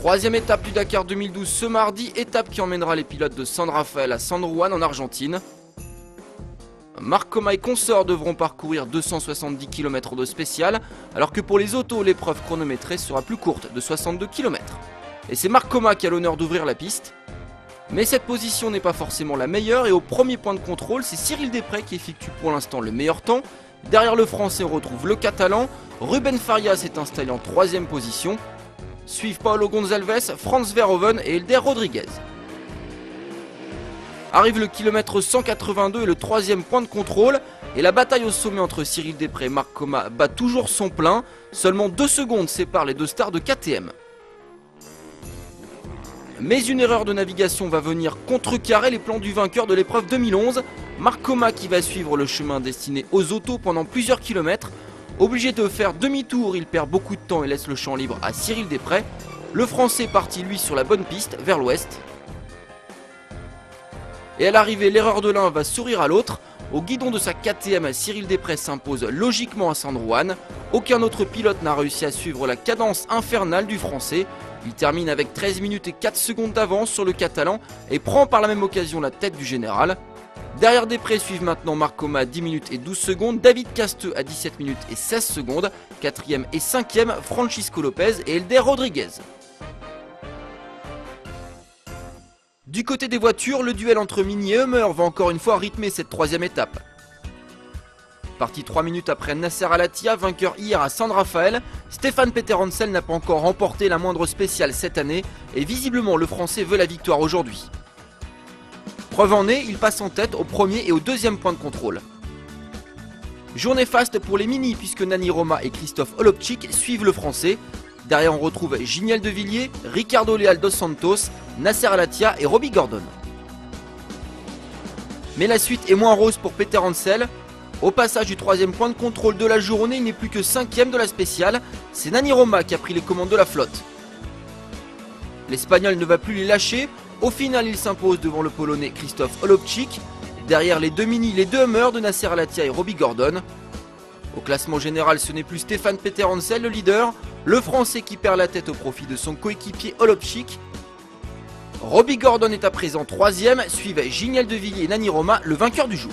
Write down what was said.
Troisième étape du Dakar 2012 ce mardi, étape qui emmènera les pilotes de San Rafael à San Juan en Argentine. Marc Coma et consorts devront parcourir 270 km de spécial, alors que pour les autos, l'épreuve chronométrée sera plus courte, de 62 km. Et c'est Marc Coma qui a l'honneur d'ouvrir la piste. Mais cette position n'est pas forcément la meilleure, et au premier point de contrôle, c'est Cyril Desprez qui effectue pour l'instant le meilleur temps. Derrière le français, on retrouve le catalan. Ruben Faria s'est installé en troisième position. Suivent Paulo Gonçalves, Franz Verhoeven et Elder Rodriguez. Arrive le kilomètre 182 et le troisième point de contrôle. Et la bataille au sommet entre Cyril Desprez et Marc Coma bat toujours son plein. Seulement 2 secondes séparent les deux stars de KTM. Mais une erreur de navigation va venir contrecarrer les plans du vainqueur de l'épreuve 2011. Marc Coma qui va suivre le chemin destiné aux autos pendant plusieurs kilomètres. Obligé de faire demi-tour, il perd beaucoup de temps et laisse le champ libre à Cyril Desprez. Le français partit lui sur la bonne piste, vers l'ouest. Et à l'arrivée, l'erreur de l'un va sourire à l'autre. Au guidon de sa KTM, Cyril Desprez s'impose logiquement à San Juan. Aucun autre pilote n'a réussi à suivre la cadence infernale du français. Il termine avec 13 minutes et 4 secondes d'avance sur le catalan et prend par la même occasion la tête du général. Derrière Desprez suivent maintenant Marc Coma à 10 minutes et 12 secondes, David Casteux à 17 minutes et 16 secondes, 4e et 5e Francisco Lopez et Elder Rodriguez. Du côté des voitures, le duel entre Mini et Hummer va encore une fois rythmer cette troisième étape. Parti 3 minutes après Nasser Al-Attiyah, vainqueur hier à San Rafael, Stéphane Peter Hansel n'a pas encore remporté la moindre spéciale cette année et visiblement le français veut la victoire aujourd'hui. Preuve en est, il passe en tête au premier et au deuxième point de contrôle. Journée faste pour les Mini puisque Nani Roma et Christophe Olopchik suivent le français. Derrière on retrouve Giniel De Villiers, Ricardo Leal dos Santos, Nasser Al-Attiyah et Robbie Gordon. Mais la suite est moins rose pour Peter Hansel. Au passage du troisième point de contrôle de la journée, il n'est plus que 5e de la spéciale. C'est Nani Roma qui a pris les commandes de la flotte. L'Espagnol ne va plus les lâcher. Au final, il s'impose devant le Polonais Christophe Olopchik. Derrière les deux Mini, les deux Hummer de Nasser Al-Attiyah et Robbie Gordon. Au classement général, ce n'est plus Stéphane Peter Hansel le leader. Le Français qui perd la tête au profit de son coéquipier Olopchik. Robbie Gordon est à présent 3e. Suivent Giniel De Villiers et Nani Roma, le vainqueur du jour.